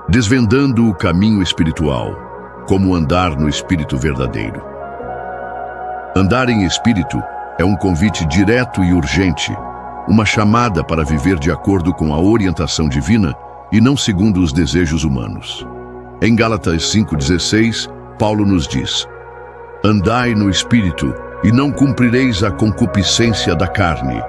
Desvendando o caminho espiritual, como andar no espírito verdadeiro. Andar em espírito é um convite direto e urgente, uma chamada para viver de acordo com a orientação divina e não segundo os desejos humanos. Em Gálatas 5,16, Paulo nos diz: andai no espírito e não cumprireis a concupiscência da carne.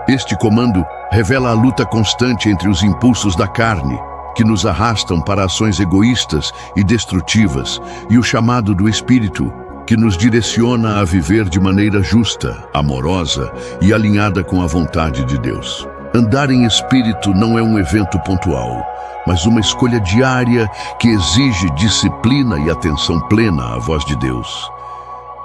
Este comando revela a luta constante entre os impulsos da carne, que nos arrastam para ações egoístas e destrutivas, e o chamado do Espírito, que nos direciona a viver de maneira justa, amorosa e alinhada com a vontade de Deus. Andar em espírito não é um evento pontual, mas uma escolha diária que exige disciplina e atenção plena à voz de Deus.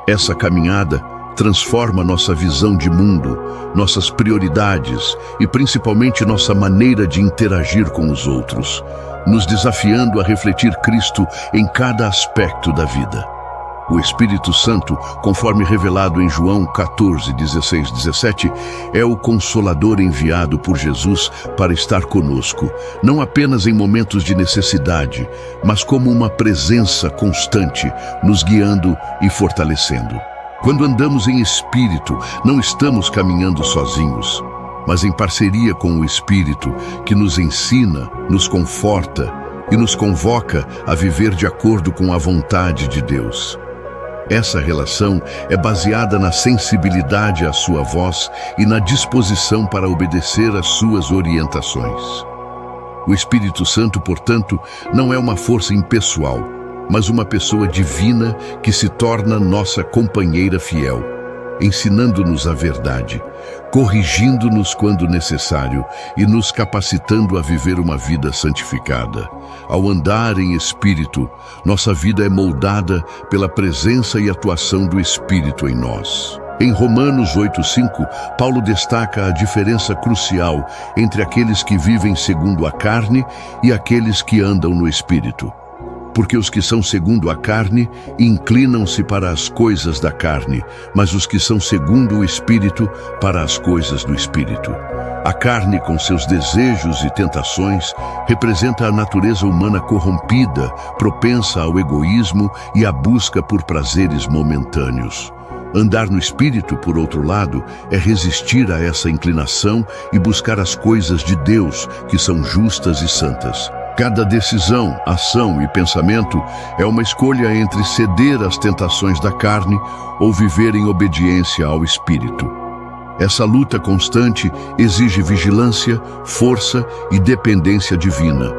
Essa caminhada transforma nossa visão de mundo, nossas prioridades e principalmente nossa maneira de interagir com os outros, nos desafiando a refletir Cristo em cada aspecto da vida. O Espírito Santo, conforme revelado em João 14, 16, 17, é o Consolador enviado por Jesus para estar conosco, não apenas em momentos de necessidade, mas como uma presença constante, nos guiando e fortalecendo. Quando andamos em espírito, não estamos caminhando sozinhos, mas em parceria com o Espírito, que nos ensina, nos conforta e nos convoca a viver de acordo com a vontade de Deus. Essa relação é baseada na sensibilidade à sua voz e na disposição para obedecer às suas orientações. O Espírito Santo, portanto, não é uma força impessoal, mas uma pessoa divina que se torna nossa companheira fiel, ensinando-nos a verdade, corrigindo-nos quando necessário e nos capacitando a viver uma vida santificada. Ao andar em espírito, nossa vida é moldada pela presença e atuação do Espírito em nós. Em Romanos 8,5, Paulo destaca a diferença crucial entre aqueles que vivem segundo a carne e aqueles que andam no Espírito. Porque os que são segundo a carne inclinam-se para as coisas da carne, mas os que são segundo o Espírito para as coisas do Espírito. A carne, com seus desejos e tentações, representa a natureza humana corrompida, propensa ao egoísmo e à busca por prazeres momentâneos. Andar no Espírito, por outro lado, é resistir a essa inclinação e buscar as coisas de Deus, que são justas e santas. Cada decisão, ação e pensamento é uma escolha entre ceder às tentações da carne ou viver em obediência ao Espírito. Essa luta constante exige vigilância, força e dependência divina,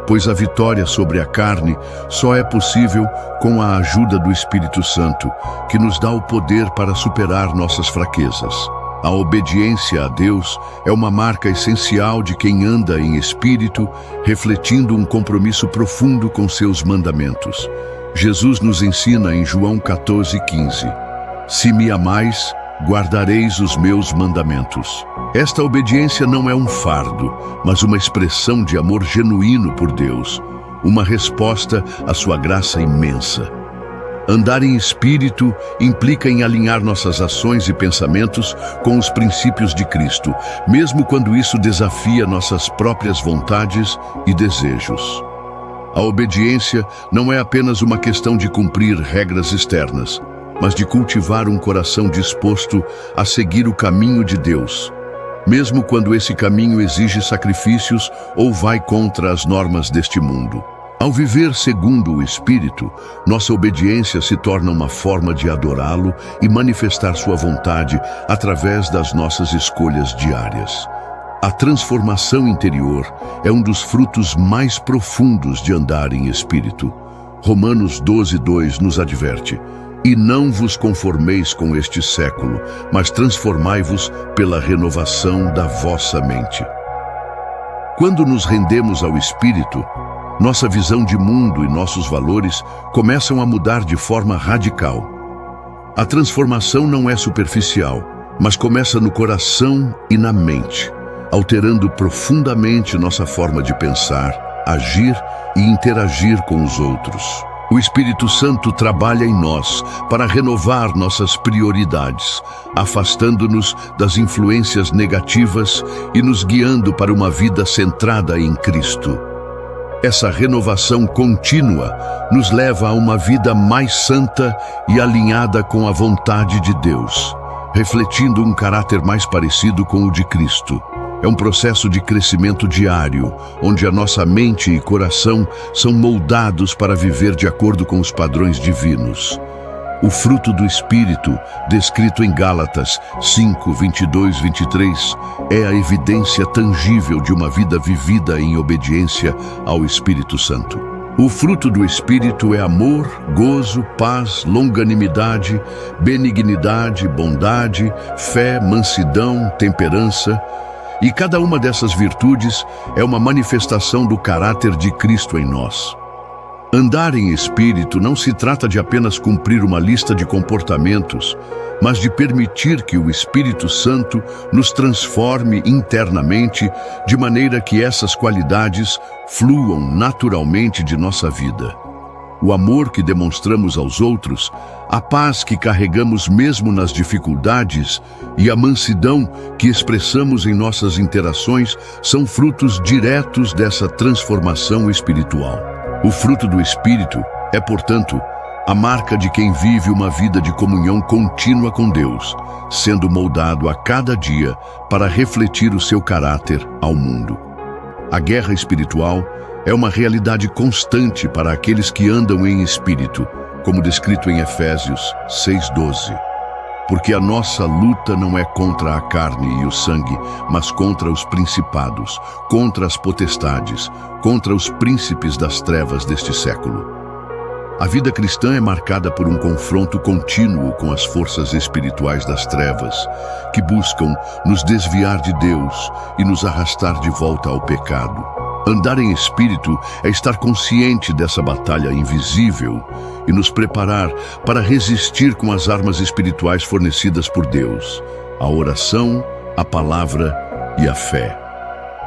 pois a vitória sobre a carne só é possível com a ajuda do Espírito Santo, que nos dá o poder para superar nossas fraquezas. A obediência a Deus é uma marca essencial de quem anda em espírito, refletindo um compromisso profundo com seus mandamentos. Jesus nos ensina em João 14,15: se me amais, guardareis os meus mandamentos. Esta obediência não é um fardo, mas uma expressão de amor genuíno por Deus, uma resposta à sua graça imensa. Andar em espírito implica em alinhar nossas ações e pensamentos com os princípios de Cristo, mesmo quando isso desafia nossas próprias vontades e desejos. A obediência não é apenas uma questão de cumprir regras externas, mas de cultivar um coração disposto a seguir o caminho de Deus, mesmo quando esse caminho exige sacrifícios ou vai contra as normas deste mundo. Ao viver segundo o Espírito, nossa obediência se torna uma forma de adorá-lo e manifestar sua vontade através das nossas escolhas diárias. A transformação interior é um dos frutos mais profundos de andar em Espírito. Romanos 12:2 nos adverte: e não vos conformeis com este século, mas transformai-vos pela renovação da vossa mente. Quando nos rendemos ao Espírito, nossa visão de mundo e nossos valores começam a mudar de forma radical. A transformação não é superficial, mas começa no coração e na mente, alterando profundamente nossa forma de pensar, agir e interagir com os outros. O Espírito Santo trabalha em nós para renovar nossas prioridades, afastando-nos das influências negativas e nos guiando para uma vida centrada em Cristo. Essa renovação contínua nos leva a uma vida mais santa e alinhada com a vontade de Deus, refletindo um caráter mais parecido com o de Cristo. É um processo de crescimento diário, onde a nossa mente e coração são moldados para viver de acordo com os padrões divinos. O fruto do Espírito, descrito em Gálatas 5, 22, 23, é a evidência tangível de uma vida vivida em obediência ao Espírito Santo. O fruto do Espírito é amor, gozo, paz, longanimidade, benignidade, bondade, fé, mansidão, temperança. E cada uma dessas virtudes é uma manifestação do caráter de Cristo em nós. Andar em espírito não se trata de apenas cumprir uma lista de comportamentos, mas de permitir que o Espírito Santo nos transforme internamente de maneira que essas qualidades fluam naturalmente de nossa vida. O amor que demonstramos aos outros, a paz que carregamos mesmo nas dificuldades e a mansidão que expressamos em nossas interações são frutos diretos dessa transformação espiritual. O fruto do Espírito é, portanto, a marca de quem vive uma vida de comunhão contínua com Deus, sendo moldado a cada dia para refletir o seu caráter ao mundo. A guerra espiritual é uma realidade constante para aqueles que andam em espírito, como descrito em Efésios 6:12. Porque a nossa luta não é contra a carne e o sangue, mas contra os principados, contra as potestades, contra os príncipes das trevas deste século. A vida cristã é marcada por um confronto contínuo com as forças espirituais das trevas, que buscam nos desviar de Deus e nos arrastar de volta ao pecado. Andar em espírito é estar consciente dessa batalha invisível e nos preparar para resistir com as armas espirituais fornecidas por Deus: a oração, a palavra e a fé.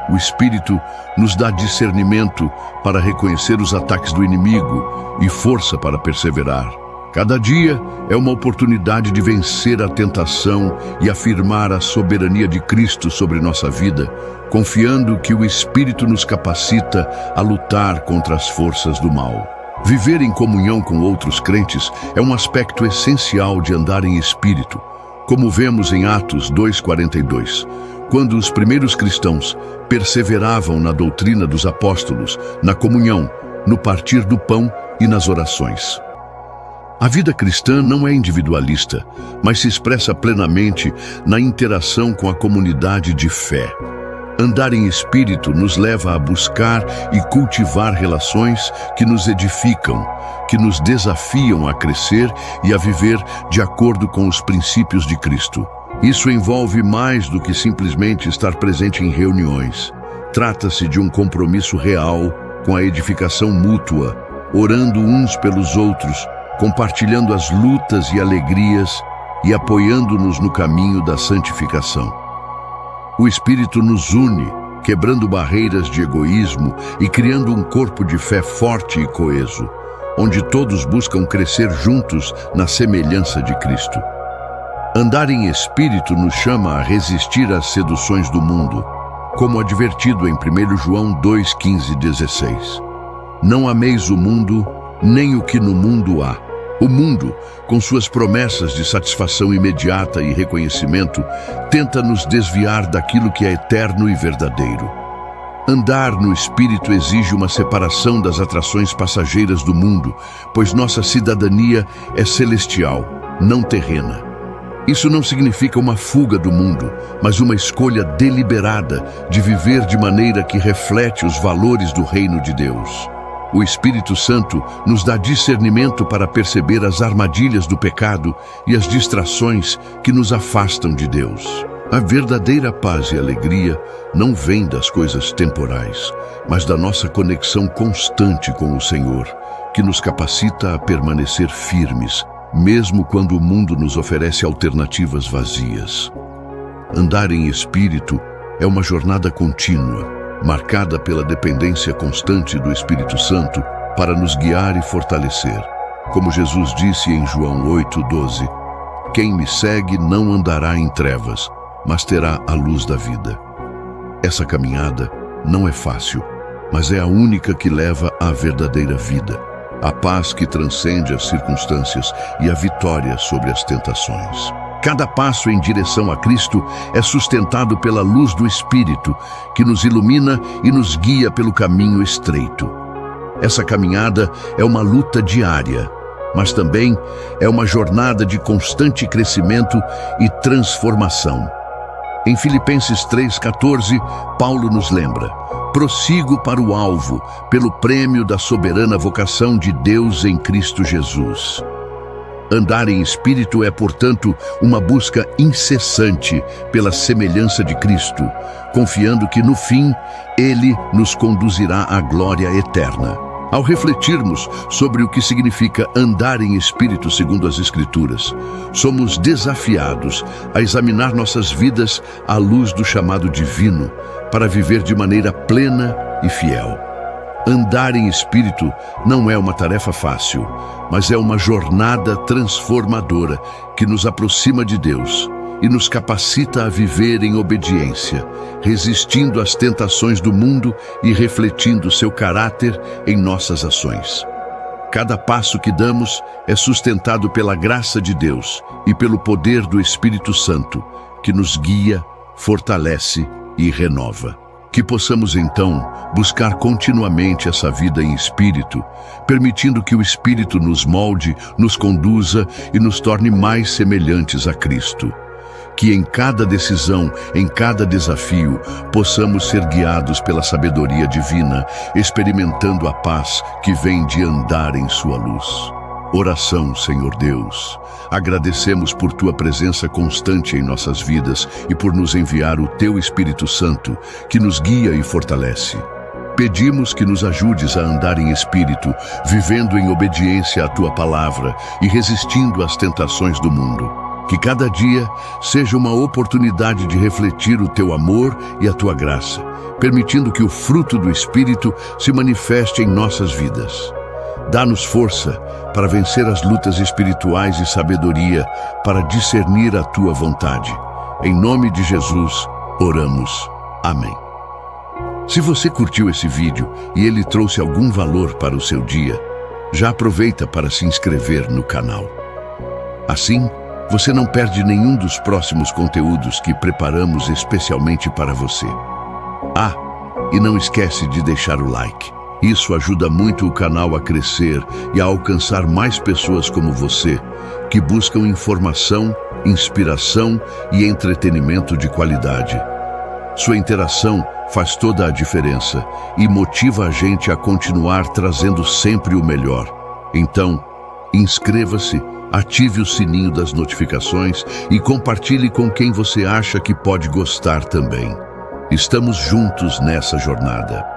O Espírito nos dá discernimento para reconhecer os ataques do inimigo e força para perseverar. Cada dia é uma oportunidade de vencer a tentação e afirmar a soberania de Cristo sobre nossa vida, confiando que o Espírito nos capacita a lutar contra as forças do mal. Viver em comunhão com outros crentes é um aspecto essencial de andar em espírito, como vemos em Atos 2:42, quando os primeiros cristãos perseveravam na doutrina dos apóstolos, na comunhão, no partir do pão e nas orações. A vida cristã não é individualista, mas se expressa plenamente na interação com a comunidade de fé. Andar em espírito nos leva a buscar e cultivar relações que nos edificam, que nos desafiam a crescer e a viver de acordo com os princípios de Cristo. Isso envolve mais do que simplesmente estar presente em reuniões. Trata-se de um compromisso real com a edificação mútua, orando uns pelos outros, compartilhando as lutas e alegrias e apoiando-nos no caminho da santificação. O Espírito nos une, quebrando barreiras de egoísmo e criando um corpo de fé forte e coeso, onde todos buscam crescer juntos na semelhança de Cristo. Andar em espírito nos chama a resistir às seduções do mundo, como advertido em 1 João 2:15-16. Não ameis o mundo, nem o que no mundo há. O mundo, com suas promessas de satisfação imediata e reconhecimento, tenta nos desviar daquilo que é eterno e verdadeiro. Andar no Espírito exige uma separação das atrações passageiras do mundo, pois nossa cidadania é celestial, não terrena. Isso não significa uma fuga do mundo, mas uma escolha deliberada de viver de maneira que reflete os valores do reino de Deus. O Espírito Santo nos dá discernimento para perceber as armadilhas do pecado e as distrações que nos afastam de Deus. A verdadeira paz e alegria não vêm das coisas temporais, mas da nossa conexão constante com o Senhor, que nos capacita a permanecer firmes, mesmo quando o mundo nos oferece alternativas vazias. Andar em espírito é uma jornada contínua, marcada pela dependência constante do Espírito Santo para nos guiar e fortalecer. Como Jesus disse em João 8:12, quem me segue não andará em trevas, mas terá a luz da vida. Essa caminhada não é fácil, mas é a única que leva à verdadeira vida, a paz que transcende as circunstâncias e a vitória sobre as tentações. Cada passo em direção a Cristo é sustentado pela luz do Espírito, que nos ilumina e nos guia pelo caminho estreito. Essa caminhada é uma luta diária, mas também é uma jornada de constante crescimento e transformação. Em Filipenses 3,14, Paulo nos lembra: prossigo para o alvo, pelo prêmio da soberana vocação de Deus em Cristo Jesus. Andar em espírito é, portanto, uma busca incessante pela semelhança de Cristo, confiando que, no fim, Ele nos conduzirá à glória eterna. Ao refletirmos sobre o que significa andar em espírito segundo as Escrituras, somos desafiados a examinar nossas vidas à luz do chamado divino para viver de maneira plena e fiel. Andar em espírito não é uma tarefa fácil, mas é uma jornada transformadora que nos aproxima de Deus e nos capacita a viver em obediência, resistindo às tentações do mundo e refletindo seu caráter em nossas ações. Cada passo que damos é sustentado pela graça de Deus e pelo poder do Espírito Santo, que nos guia, fortalece e renova. Que possamos, então, buscar continuamente essa vida em espírito, permitindo que o Espírito nos molde, nos conduza e nos torne mais semelhantes a Cristo. Que em cada decisão, em cada desafio, possamos ser guiados pela sabedoria divina, experimentando a paz que vem de andar em sua luz. Oração, Senhor Deus. Agradecemos por Tua presença constante em nossas vidas e por nos enviar o Teu Espírito Santo, que nos guia e fortalece. Pedimos que nos ajudes a andar em espírito, vivendo em obediência à Tua palavra e resistindo às tentações do mundo. Que cada dia seja uma oportunidade de refletir o Teu amor e a Tua graça, permitindo que o fruto do Espírito se manifeste em nossas vidas. Dá-nos força para vencer as lutas espirituais e sabedoria para discernir a Tua vontade. Em nome de Jesus, oramos. Amém. Se você curtiu esse vídeo e ele trouxe algum valor para o seu dia, já aproveita para se inscrever no canal. Assim, você não perde nenhum dos próximos conteúdos que preparamos especialmente para você. Ah, e não esquece de deixar o like. Isso ajuda muito o canal a crescer e a alcançar mais pessoas como você, que buscam informação, inspiração e entretenimento de qualidade. Sua interação faz toda a diferença e motiva a gente a continuar trazendo sempre o melhor. Então, inscreva-se, ative o sininho das notificações e compartilhe com quem você acha que pode gostar também. Estamos juntos nessa jornada.